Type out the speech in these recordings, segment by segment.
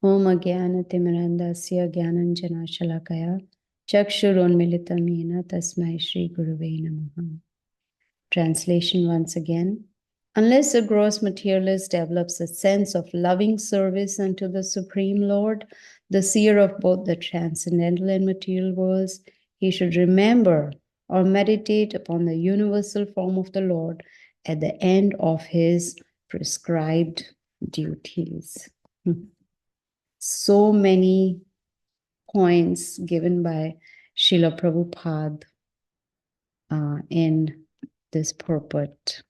Om Agyanatimirandasya Gyananjana Shalakaya Chakshurunmilitam Yena Tasmai Shri Guruve Namaha. Translation once again. Unless a gross materialist develops a sense of loving service unto the Supreme Lord, the seer of both the transcendental and material worlds, he should remember or meditate upon the universal form of the Lord at the end of his prescribed duties. So many points given by Srila Prabhupada in this purport.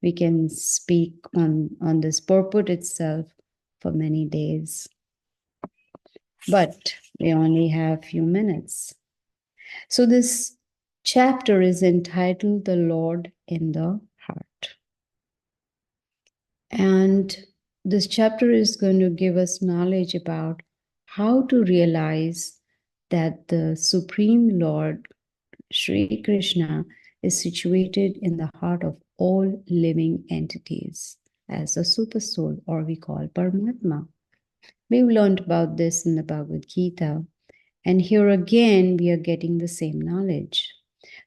We can speak on this purport itself for many days, but we only have a few minutes. So this chapter is entitled The Lord in the Heart. And this chapter is going to give us knowledge about how to realize that the Supreme Lord, Sri Krishna, is situated in the heart of all living entities as a super soul, or we call Paramatma. We've learned about this in the Bhagavad Gita, and here again we are getting the same knowledge.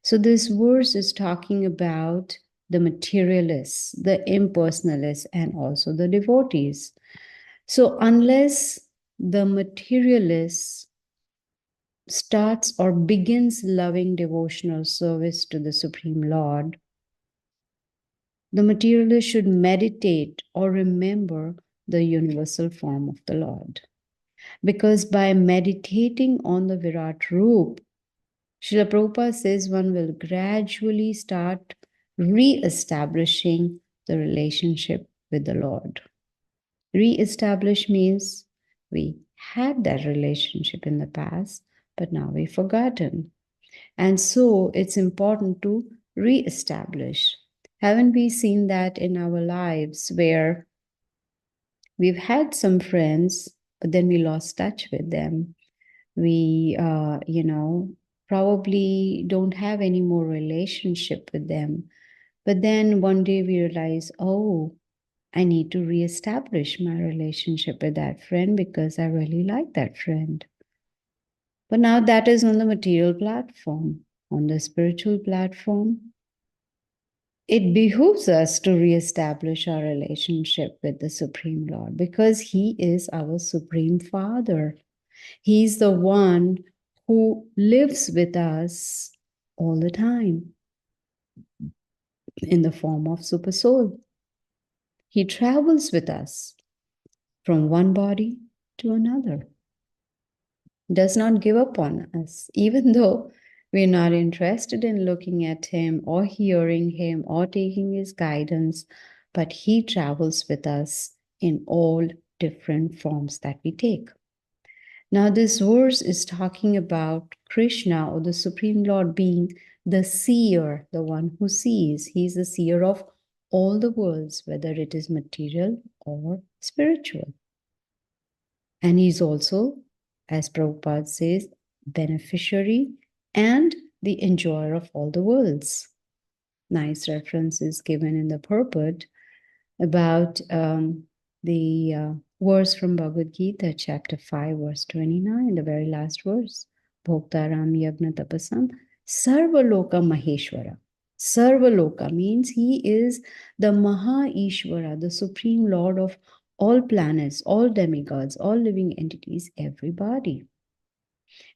So this verse is talking about the materialists, the impersonalists, and also the devotees. So unless the materialist starts or begins loving devotional service to the Supreme Lord, the materialist should meditate or remember the universal form of the Lord. Because by meditating on the Virat Roop, Srila Prabhupada says one will gradually start re-establishing the relationship with the Lord. Re-establish means we had that relationship in the past, but now we've forgotten. And so it's important to re-establish. Haven't we seen that in our lives where we've had some friends, but then we lost touch with them? We, probably don't have any more relationship with them. But then one day we realize, oh, I need to reestablish my relationship with that friend because I really like that friend. But now that is on the material platform. On the spiritual platform, it behooves us to reestablish our relationship with the Supreme Lord because He is our Supreme Father. He's the one who lives with us all the time in the form of Super Soul. He travels with us from one body to another. Does not give up on us, even though we're not interested in looking at Him or hearing Him or taking His guidance, but He travels with us in all different forms that we take. Now, this verse is talking about Krishna or the Supreme Lord being the seer, the one who sees. He's the seer of all the worlds, whether it is material or spiritual. And he's also, as Prabhupada says, beneficiary and the enjoyer of all the worlds. Nice references given in the purport about the verse from Bhagavad Gita, chapter 5, verse 29, the very last verse. Bhoktaram yagna tapasam sarvaloka maheshwara. Sarvaloka means he is the Maha Ishvara, the Supreme Lord of all planets, all demigods, all living entities, everybody.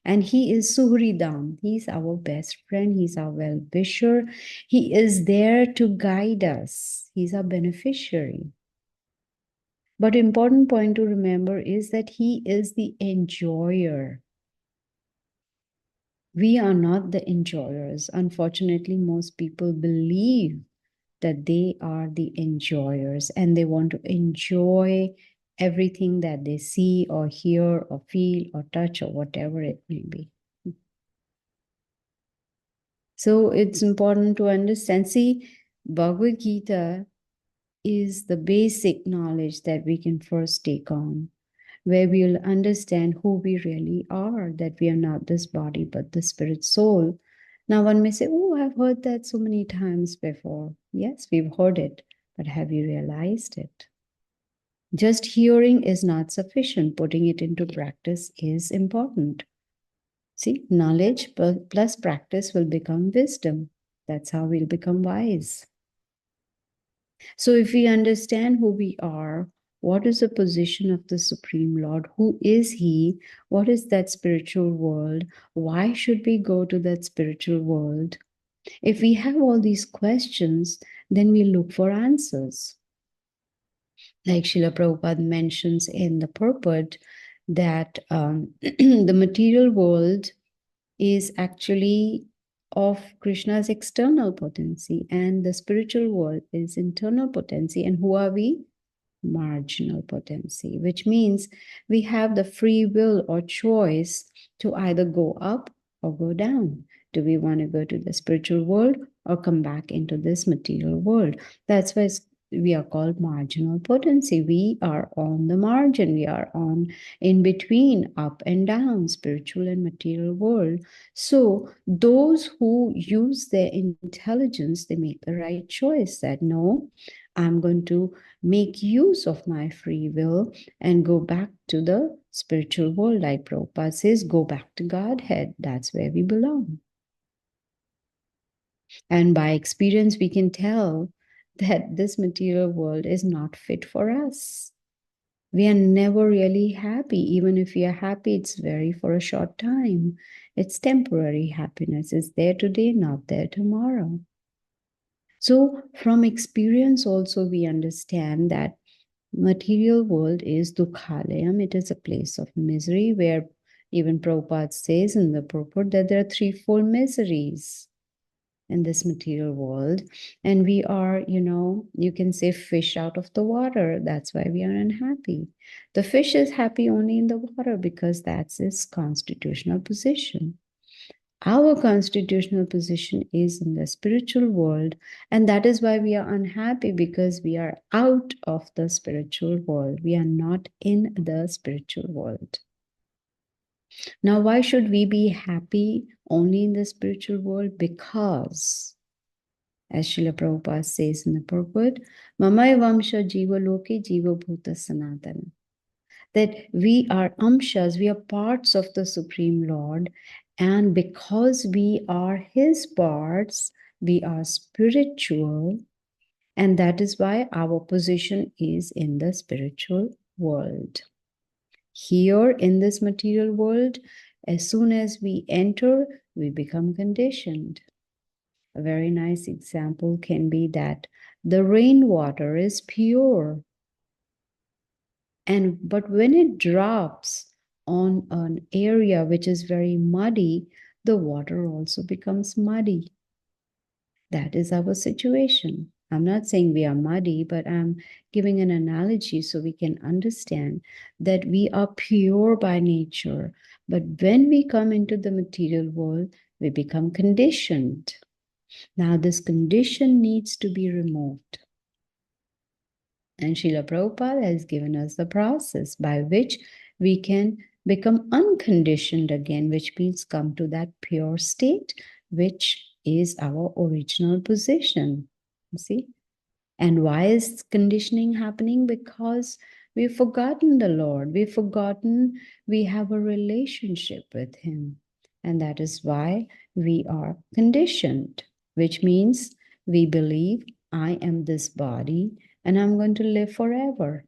And he is Suhridam. He's our best friend. He's our well-wisher. He is there to guide us. He's our beneficiary. But important point to remember is that he is the enjoyer. We are not the enjoyers. Unfortunately, most people believe that they are the enjoyers and they want to enjoy everything that they see or hear or feel or touch or whatever it may be. So it's important to understand. See, Bhagavad Gita is the basic knowledge that we can first take on, where we'll understand who we really are, that we are not this body, but the spirit soul. Now one may say, oh, I've heard that so many times before. Yes, we've heard it, but have you realized it? Just hearing is not sufficient. Putting it into practice is important. See, knowledge plus practice will become wisdom. That's how we'll become wise. So if we understand who we are, what is the position of the Supreme Lord? Who is He? What is that spiritual world? Why should we go to that spiritual world? If we have all these questions, then we look for answers. Like Srila Prabhupada mentions in the purport, that the material world is actually of Krishna's external potency, and the spiritual world is internal potency. And who are we? Marginal potency, which means we have the free will or choice to either go up or go down. Do we want to go to the spiritual world or come back into this material world? That's why we are called marginal potency. We are on the margin. We are on in between, up and down, spiritual and material world. So those who use their intelligence, they make the right choice that no, I'm going to make use of my free will and go back to the spiritual world. Like Prabhupada says, go back to Godhead. That's where we belong. And by experience, we can tell that this material world is not fit for us. We are never really happy. Even if we are happy, it's very for a short time. It's temporary happiness. It's there today, not there tomorrow. So from experience also, we understand that material world is dukhalayam. It is a place of misery, where even Prabhupada says in the purport that there are threefold miseries in this material world. And we are, you can say fish out of the water. That's why we are unhappy. The fish is happy only in the water because that's its constitutional position. Our constitutional position is in the spiritual world, and that is why we are unhappy, because we are out of the spiritual world. We are not in the spiritual world. Now, why should we be happy only in the spiritual world? Because, as Srila Prabhupada says in the purport, Mamai Vamsha Jiva Loke Jiva Bhuta Sanatana, that we are amshas, we are parts of the Supreme Lord, and because we are His parts, we are spiritual, and that is why our position is in the spiritual world. Here in this material world, as soon as we enter, we become conditioned. A very nice example can be that the rainwater is pure, but when it drops on an area which is very muddy, the water also becomes muddy. That is our situation. I'm not saying we are muddy, but I'm giving an analogy so we can understand that we are pure by nature. But when we come into the material world, we become conditioned. Now, this condition needs to be removed. And Srila Prabhupada has given us the process by which we can become unconditioned again, which means come to that pure state, which is our original position. You see? And why is conditioning happening? Because we've forgotten the Lord. We've forgotten we have a relationship with Him. And that is why we are conditioned, which means we believe I am this body and I'm going to live forever.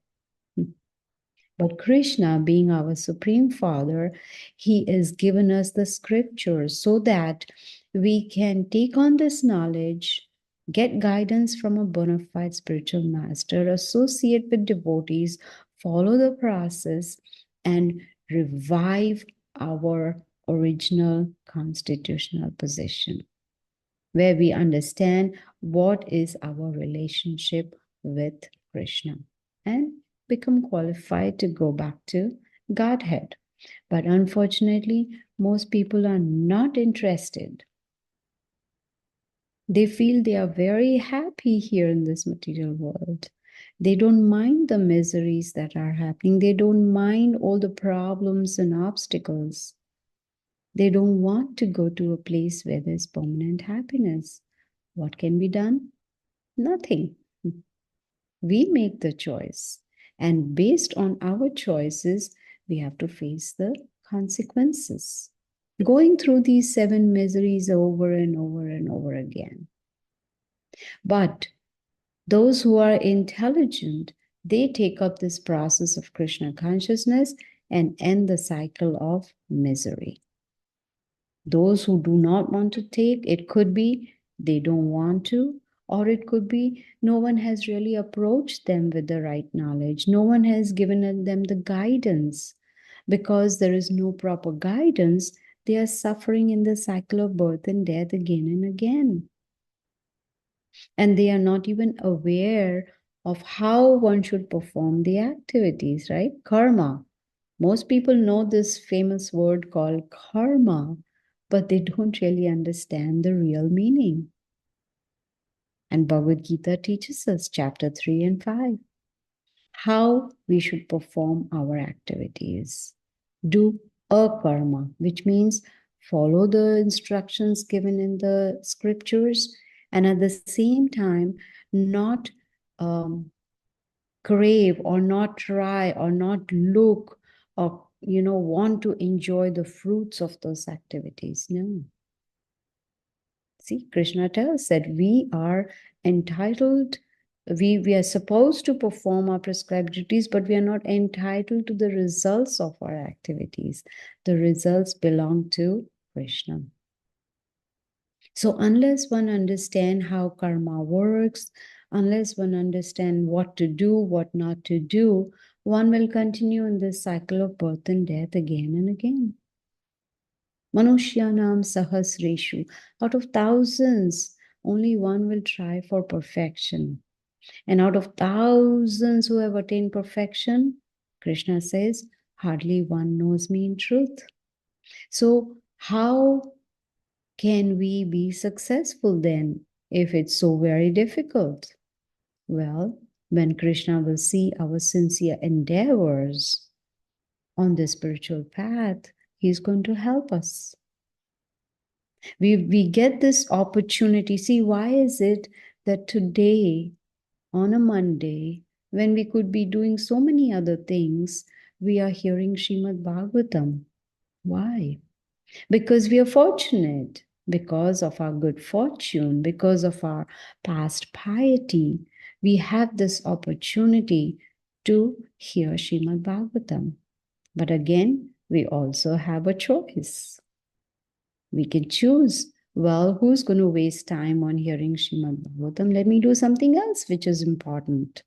But Krishna, being our Supreme Father, He has given us the scriptures so that we can take on this knowledge, get guidance from a bona fide spiritual master, associate with devotees, follow the process, and revive our original constitutional position, where we understand what is our relationship with Krishna and become qualified to go back to Godhead. But unfortunately, most people are not interested. They feel they are very happy here in this material world. They don't mind the miseries that are happening. They don't mind all the problems and obstacles. They don't want to go to a place where there's permanent happiness. What can be done? Nothing. We make the choice. And based on our choices, we have to face the consequences. Going through these 7 miseries over and over and over again. But those who are intelligent, they take up this process of Krishna consciousness and end the cycle of misery. Those who do not want to take, it could be they don't want to, or it could be no one has really approached them with the right knowledge. No one has given them the guidance. Because there is no proper guidance, they are suffering in the cycle of birth and death again and again. And they are not even aware of how one should perform the activities, right? Karma. Most people know this famous word called karma, but they don't really understand the real meaning. And Bhagavad Gita teaches us, chapter 3 and 5, how we should perform our activities. Do a karma, which means follow the instructions given in the scriptures, and at the same time, not crave or not try or not look or want to enjoy the fruits of those activities. No. See, Krishna tells that we are entitled, we are supposed to perform our prescribed duties, but we are not entitled to the results of our activities. The results belong to Krishna. So unless one understands how karma works, unless one understands what to do, what not to do, one will continue in this cycle of birth and death again and again. Manushyanam sahasreshu. Out of thousands, only one will try for perfection. And out of thousands who have attained perfection, Krishna says, hardly one knows me in truth. So how can we be successful then if it's so very difficult? Well, when Krishna will see our sincere endeavors on the spiritual path, he's going to help us. We get this opportunity. See, why is it that today, on a Monday, when we could be doing so many other things, we are hearing Srimad Bhagavatam? Why? Because we are fortunate, because of our good fortune, because of our past piety, we have this opportunity to hear Srimad Bhagavatam. But again, we also have a choice. We can choose, well, who's going to waste time on hearing Srimad Bhagavatam? Let me do something else which is important.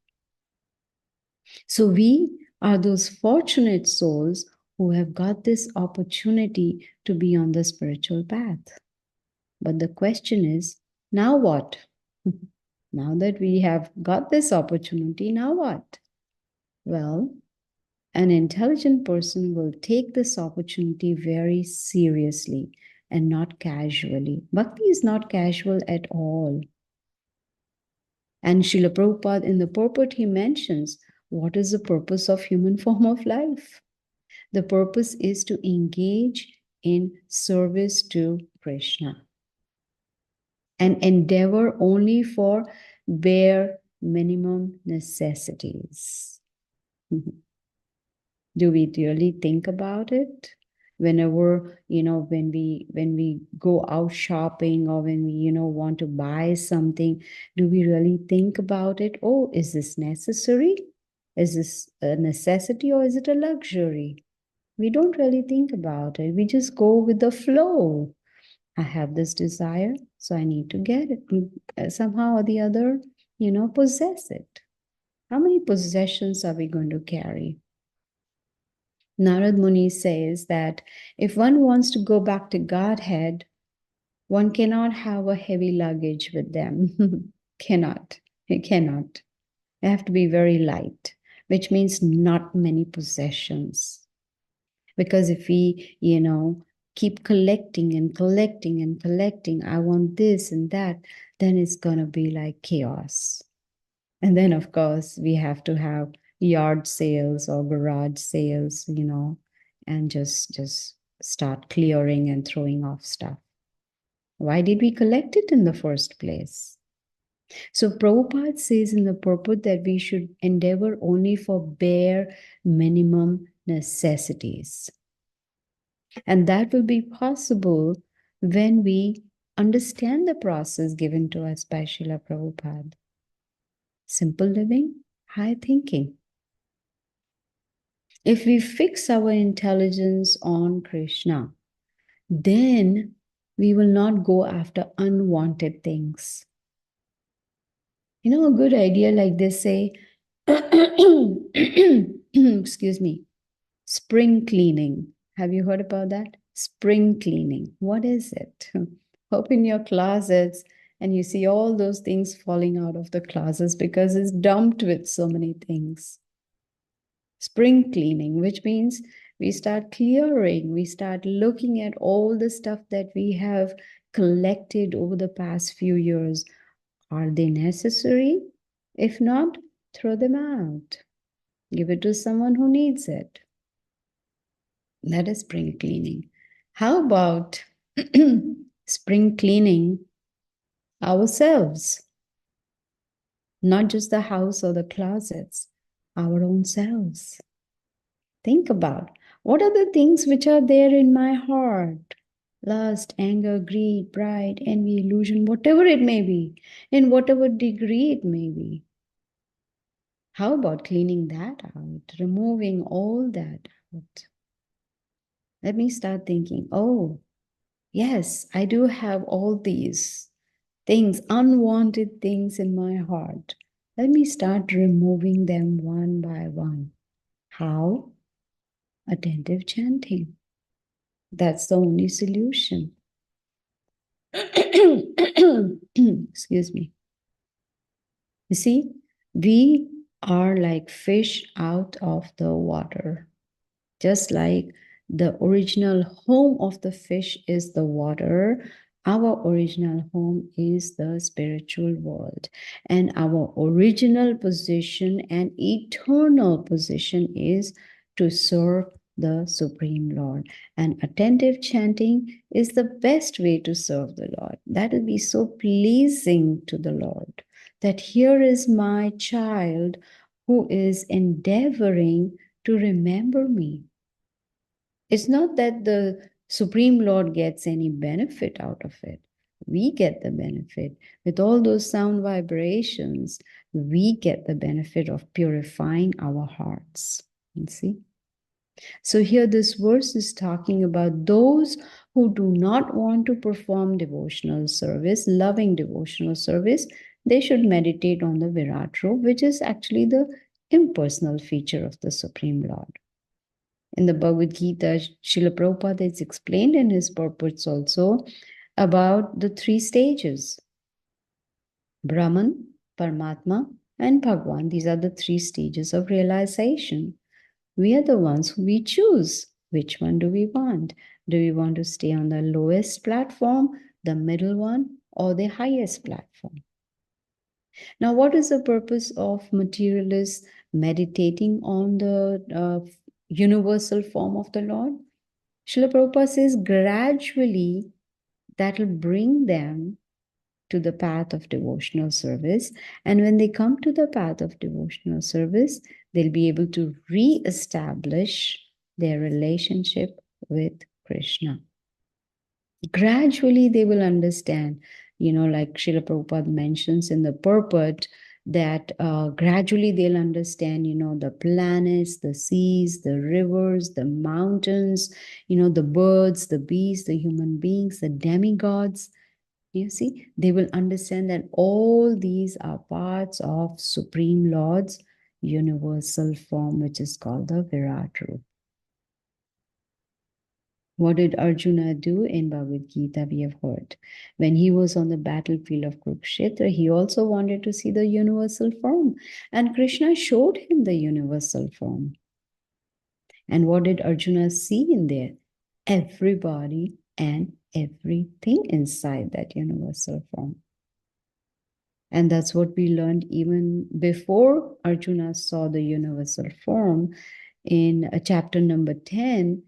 So we are those fortunate souls who have got this opportunity to be on the spiritual path. But the question is, now what? Now that we have got this opportunity, now what? Well, an intelligent person will take this opportunity very seriously and not casually. Bhakti is not casual at all. And Srila Prabhupada, in the purport, he mentions, what is the purpose of human form of life? The purpose is to engage in service to Krishna and endeavor only for bare minimum necessities. Do we really think about it? Whenever, when we go out shopping or when we, want to buy something, do we really think about it? Oh, is this necessary? Is this a necessity or is it a luxury? We don't really think about it. We just go with the flow. I have this desire, so I need to get it. Somehow or the other, possess it. How many possessions are we going to carry? Narad Muni says that if one wants to go back to Godhead, one cannot have a heavy luggage with them. Cannot. It cannot. They have to be very light, which means not many possessions. Because if we, keep collecting and collecting and collecting, I want this and that, then it's going to be like chaos. And then, of course, we have to have yard sales or garage sales, and just start clearing and throwing off stuff. Why did we collect it in the first place? So Prabhupada says in the purport that we should endeavor only for bare minimum necessities. And that will be possible when we understand the process given to us by Srila Prabhupada. Simple living, high thinking. If we fix our intelligence on Krishna, then we will not go after unwanted things. You know, a good idea like they say, excuse me, spring cleaning. Have you heard about that? Spring cleaning. What is it? Open your closets and you see all those things falling out of the closets because it's dumped with so many things. Spring cleaning, which means we start clearing, we start looking at all the stuff that we have collected over the past few years. Are they necessary? If not, throw them out. Give it to someone who needs it. That is spring cleaning. How about spring cleaning ourselves? Not just the house or the closets, our own selves. Think about what are the things which are there in my heart? Lust, anger, greed, pride, envy, illusion, whatever it may be, in whatever degree it may be. How about cleaning that out, removing all that out? Let me start thinking, oh, yes, I do have all these things, unwanted things in my heart. Let me start removing them one by one. How? Attentive chanting. That's the only solution. Excuse me. You see, we are like fish out of the water. Just like the original home of the fish is the water, our original home is the spiritual world. And our original position and eternal position is to serve the Supreme Lord. And attentive chanting is the best way to serve the Lord. That will be so pleasing to the Lord that here is my child who is endeavoring to remember me. It's not that the Supreme Lord gets any benefit out of it. We get the benefit. With all those sound vibrations, we get the benefit of purifying our hearts. You see? So here this verse is talking about those who do not want to perform devotional service, loving devotional service. They should meditate on the Virat Rupa, which is actually the impersonal feature of the Supreme Lord. In the Bhagavad Gita, Srila Prabhupada has explained in his purports also about the three stages. Brahman, Paramatma, and Bhagwan. These are the three stages of realization. We are the ones who we choose. Which one do we want? Do we want to stay on the lowest platform, the middle one, or the highest platform? Now, what is the purpose of materialists meditating on the universal form of the Lord? Srila Prabhupada says gradually that will bring them to the path of devotional service. And when they come to the path of devotional service, they'll be able to re-establish their relationship with Krishna. Gradually, they will understand, like Srila Prabhupada mentions in the purport, that gradually they'll understand, the planets, the seas, the rivers, the mountains, the birds, the beasts, the human beings, the demigods. You see, they will understand that all these are parts of Supreme Lord's universal form, which is called the Virat Rupa. What did Arjuna do in Bhagavad Gita? We have heard. When he was on the battlefield of Kurukshetra, he also wanted to see the universal form. And Krishna showed him the universal form. And what did Arjuna see in there? Everybody and everything inside that universal form. And that's what we learned even before Arjuna saw the universal form. In chapter number 10,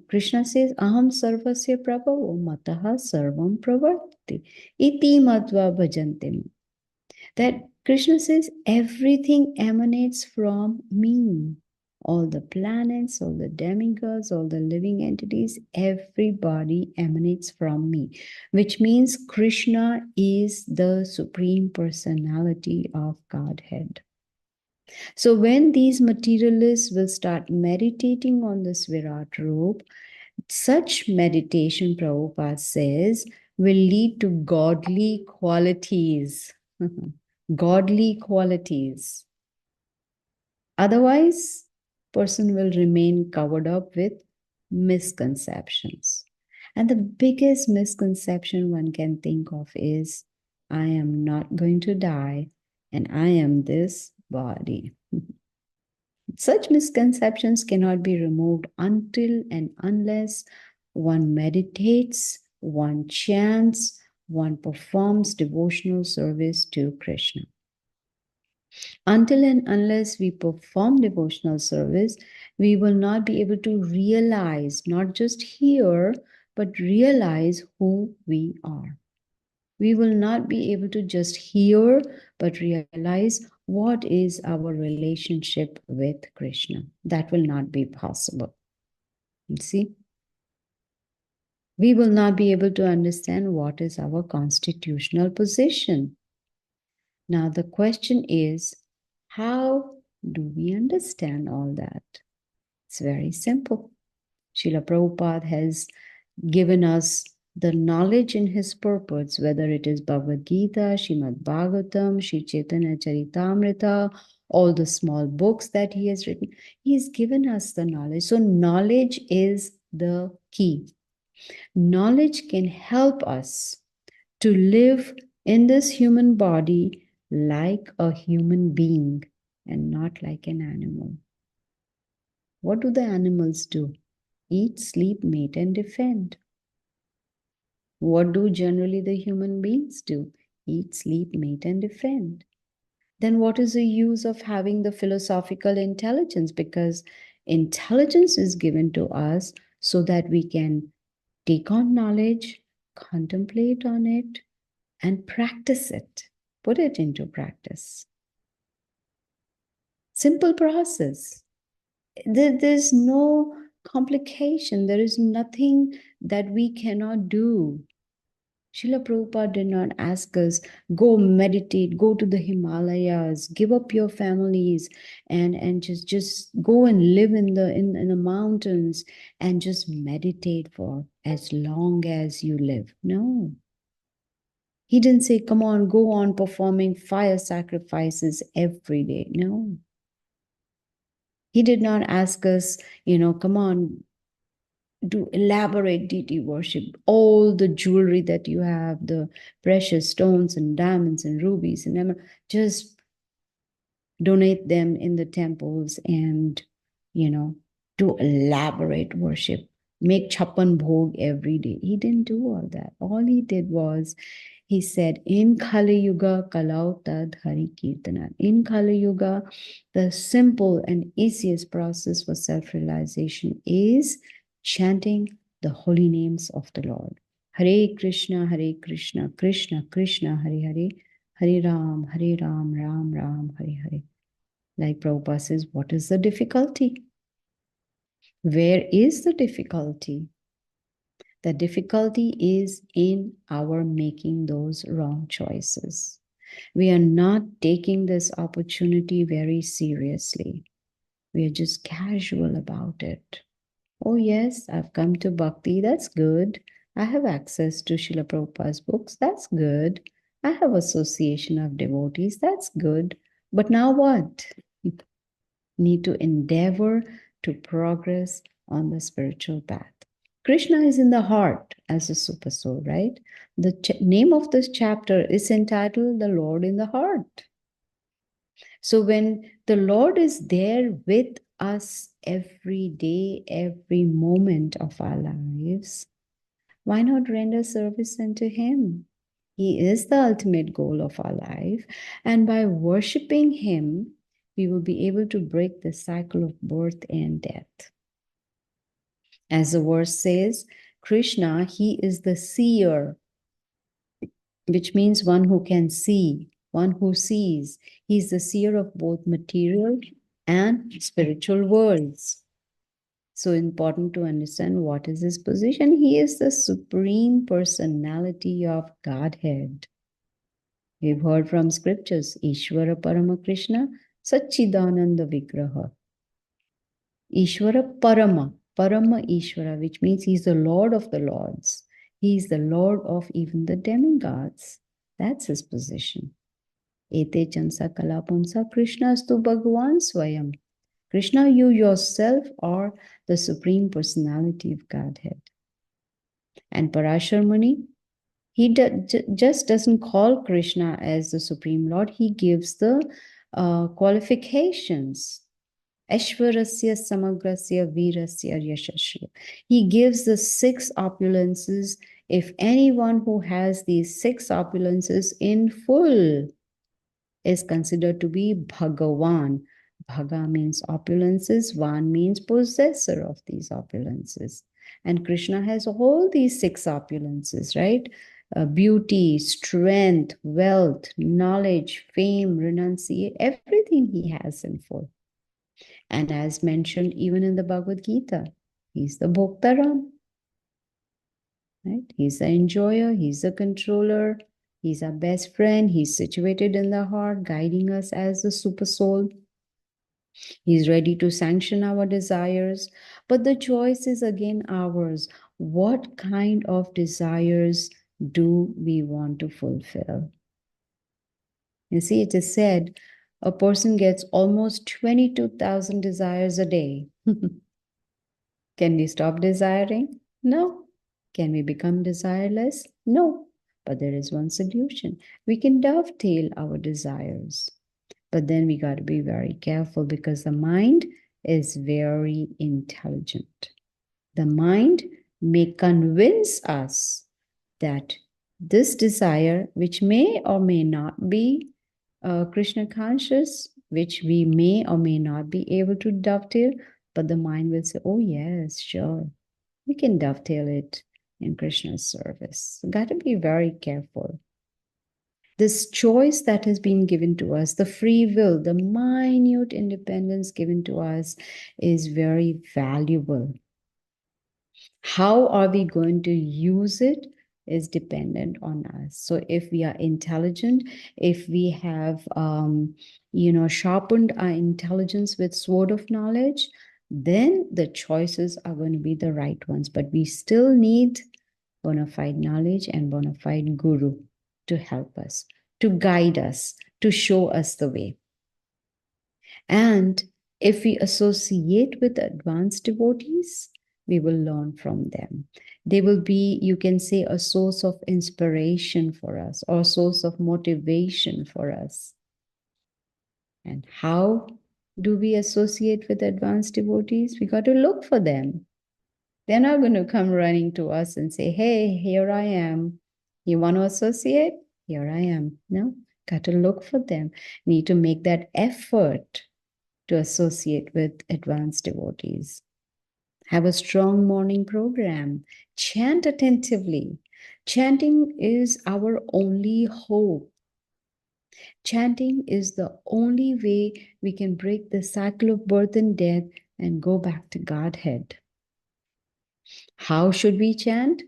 Krishna says, Aham sarvasya prabhavo mataha sarvam pravarti iti matva bhajantim. That Krishna says everything emanates from me. All the planets, all the demigods, all the living entities, everybody emanates from me, which means Krishna is the Supreme Personality of Godhead. So when these materialists will start meditating on this Virat Roop, such meditation, Prabhupada says, will lead to godly qualities. Godly qualities. Otherwise, person will remain covered up with misconceptions. And the biggest misconception one can think of is, I am not going to die and I am this body. Such misconceptions cannot be removed until and unless one meditates, one chants, one performs devotional service to Krishna. Until and unless we perform devotional service, we will not be able to realize, not just hear, but realize who we are. We will not be able to just hear, but realize what is our relationship with Krishna. That will not be possible. You see? We will not be able to understand what is our constitutional position. Now, the question is, how do we understand all that? It's very simple. Srila Prabhupada has given us the knowledge in his purports, whether it is Bhagavad Gita, Srimad Bhagavatam, Sri Chaitanya Charitamrita, all the small books that he has written. He has given us the knowledge. So knowledge is the key. Knowledge can help us to live in this human body like a human being and not like an animal. What do the animals do? Eat, sleep, mate, and defend. What do generally the human beings do? Eat, sleep, mate, and defend. Then what is the use of having the philosophical intelligence? Because intelligence is given to us so that we can take on knowledge, contemplate on it, and practice it, put it into practice. Simple process. There's no complication. There is nothing that we cannot do. Srila Prabhupada did not ask us, go meditate, go to the Himalayas, give up your families, and just go and live in the mountains and just meditate for as long as you live. No. He didn't say, come on, go on performing fire sacrifices every day. No. He did not ask us, come on, do elaborate deity worship, all the jewelry that you have, the precious stones and diamonds and rubies and emeralds, just donate them in the temples and, do elaborate worship. Make chappan bhog every day. He didn't do all that. All he did was, he said, in Kali Yuga kalau tad hari kirtana. In Kali Yuga, the simple and easiest process for self-realization is chanting the holy names of the Lord. Hare Krishna, Krishna Krishna, Hare Hare, Hare Ram, Ram Ram, Hare Hare. Like Prabhupada says, what is the difficulty? Where is the difficulty? The difficulty is in our making those wrong choices. We are not taking this opportunity very seriously. We are just casual about it. Oh yes, I've come to Bhakti, that's good. I have access to Srila Prabhupada's books, that's good. I have association of devotees, that's good. But now what? You need to endeavor to progress on the spiritual path. Krishna is in the heart as a super soul, right? The name of this chapter is entitled The Lord in the Heart. So when the Lord is there with us every day, every moment of our lives, why not render service unto Him? He is the ultimate goal of our life. And by worshiping Him, we will be able to break the cycle of birth and death. As the verse says, Krishna, He is the seer, which means one who can see. one who sees. He's the seer of both material and spiritual worlds. So important to understand what is his position. He is the supreme personality of Godhead. We've heard from scriptures, Ishvara Parama Krishna, Satchidananda Vigraha. Ishvara Parama, Parama Ishvara, which means he's the Lord of the Lords. He's the Lord of even the demigods. That's his position. Ete chansa kalapumsa Krishnastu Bhagavan Swayam. Krishna, you yourself are the Supreme Personality of Godhead. And Parashar Muni, he just doesn't call Krishna as the Supreme Lord. He gives the qualifications. Ashwarasya Samagrasya Virasya Yashasya. He gives the 6 opulences. If anyone who has these 6 opulences in full is considered to be Bhagavan. Bhaga means opulences, Van means possessor of these opulences. And Krishna has all these 6 opulences, right? Beauty, strength, wealth, knowledge, fame, renunciation, everything he has in full. And as mentioned even in the Bhagavad Gita, he's the Bhoktaram. Right? He's the enjoyer, he's the controller, he's our best friend, he's situated in the heart, guiding us as the super soul. He's ready to sanction our desires, but the choice is again ours. What kind of desires do we want to fulfill? You see, it is said a person gets almost 22,000 desires a day. Can we stop desiring? No. Can we become desireless? No. But there is one solution. We can dovetail our desires. But then we got to be very careful because the mind is very intelligent. The mind may convince us that this desire, which may or may not be Krishna conscious, which we may or may not be able to dovetail, but the mind will say, oh yes, sure, we can dovetail it in Krishna's service. So got to be very careful. This choice that has been given to us, the free will, the minute independence given to us is very valuable. How are we going to use it is dependent on us. So if we are intelligent, if we have, sharpened our intelligence with sword of knowledge, then the choices are going to be the right ones. But we still need bona fide knowledge and bona fide guru to help us, to guide us, to show us the way. And if we associate with advanced devotees, we will learn from them. They will be, you can say, a source of inspiration for us or a source of motivation for us. And how do we associate with advanced devotees? We got to look for them. They're not going to come running to us and say, hey, here I am. You want to associate? Here I am. No, got to look for them. Need to make that effort to associate with advanced devotees. Have a strong morning program. Chant attentively. Chanting is our only hope. Chanting is the only way we can break the cycle of birth and death and go back to Godhead. How should we chant?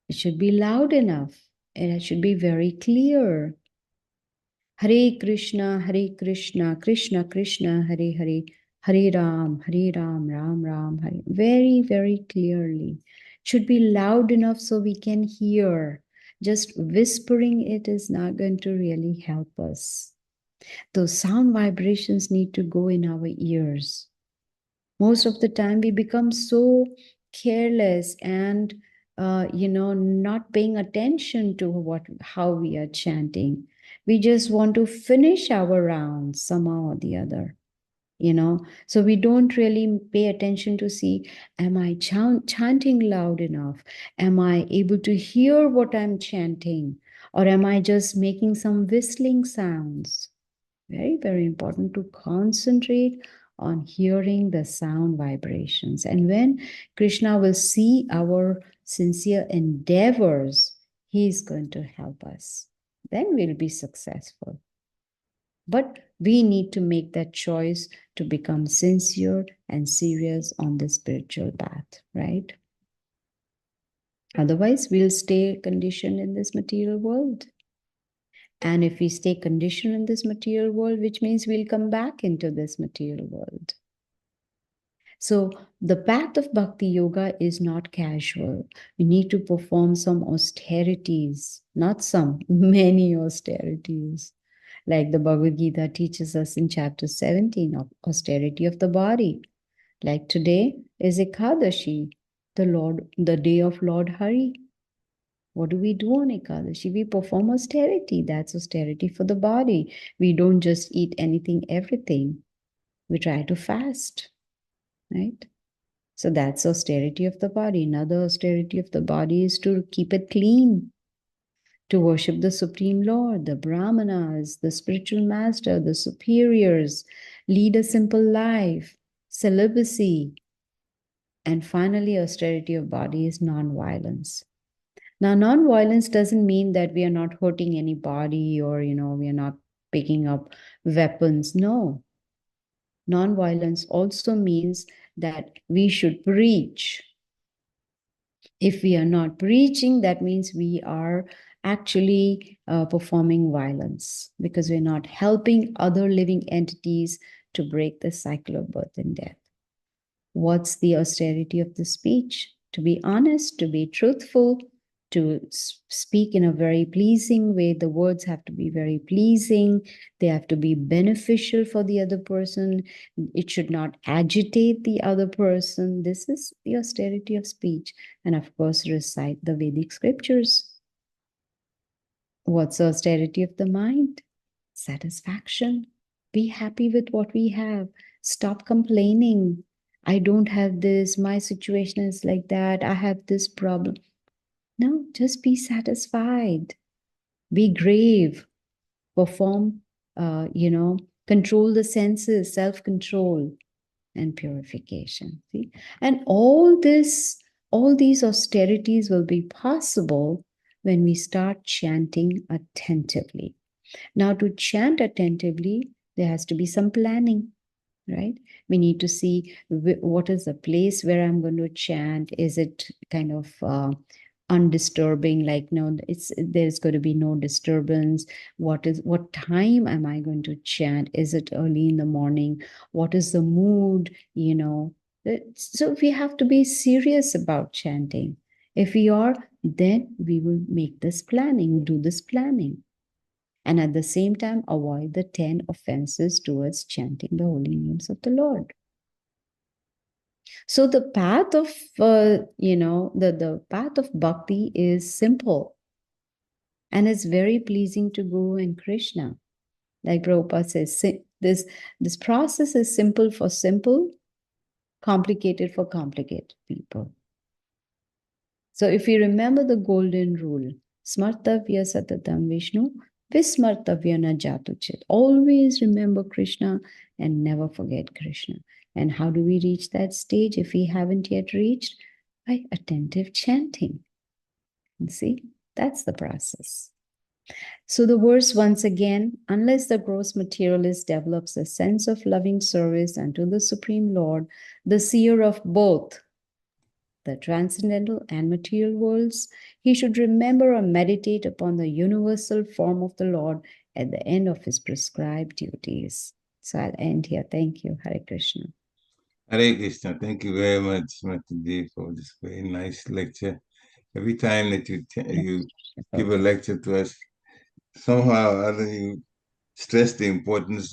It should be loud enough and it should be very clear. Hare Krishna, Krishna Krishna, Hare Hare, Hare Ram, Ram Ram, Hare. Very, very clearly. Should be loud enough so we can hear. Just whispering it is not going to really help us. Those sound vibrations need to go in our ears. Most of the time we become so careless and not paying attention to how we are chanting. We just want to finish our rounds somehow or the other, so we don't really pay attention to see, am I chanting loud enough? Am I able to hear what I'm chanting? Or am I just making some whistling sounds? Very, very important to concentrate on hearing the sound vibrations. And when Krishna will see our sincere endeavors, he is going to help us. then we'll be successful. But we need to make that choice to become sincere and serious on the spiritual path, right? Otherwise, we'll stay conditioned in this material world. And if we stay conditioned in this material world, which means we'll come back into this material world. So the path of Bhakti Yoga is not casual. We need to perform some austerities, not some, many austerities. Like the Bhagavad Gita teaches us in chapter 17 of austerity of the body. Like today is Ekadashi, the day of Lord Hari. What do we do on Ekadashi? We perform austerity. That's austerity for the body. We don't just eat anything, everything. We try to fast, right? So that's austerity of the body. Another austerity of the body is to keep it clean, to worship the Supreme Lord, the Brahmanas, the spiritual master, the superiors, lead a simple life, celibacy. And finally, austerity of body is non-violence. Now, non-violence doesn't mean that we are not hurting anybody or, we are not picking up weapons. No. Non-violence also means that we should preach. If we are not preaching, that means we are actually performing violence because we're not helping other living entities to break the cycle of birth and death. What's the austerity of the speech? To be honest, to be truthful, to speak in a very pleasing way. The words have to be very pleasing. They have to be beneficial for the other person. It should not agitate the other person. This is the austerity of speech. And of course, recite the Vedic scriptures. What's the austerity of the mind? Satisfaction. Be happy with what we have. Stop complaining. I don't have this. My situation is like that. I have this problem. No, just be satisfied. Be grave. Perform, control the senses, self-control and purification. See? And all these austerities will be possible when we start chanting attentively. Now, to chant attentively, there has to be some planning, right? We need to see what is the place where I'm going to chant. Is it kind of undisturbing, like there's going to be no disturbance? What time am I going to chant? Is it early in the morning? What is the mood? So we have to be serious about chanting. If we are, then we will make this planning, do this planning, and at the same time avoid the 10 offenses towards chanting the holy names of the Lord. So the path of, the path of bhakti is simple, and it's very pleasing to Guru and Krishna. Like Prabhupada says, this process is simple for simple, complicated for complicated people. So if you remember the golden rule, smartavya satatam Vishnu, vismartavya na jatuchit. Always remember Krishna and never forget Krishna. And how do we reach that stage if we haven't yet reached? By attentive chanting. And see, that's the process. So the verse once again, unless the gross materialist develops a sense of loving service unto the Supreme Lord, the seer of both the transcendental and material worlds, he should remember or meditate upon the universal form of the Lord at the end of his prescribed duties. So I'll end here. Thank you. Hare Krishna. Hare Krishna. Thank you very much, Mataji, for this very nice lecture. Every time that you give a lecture to us, somehow or other you stress the importance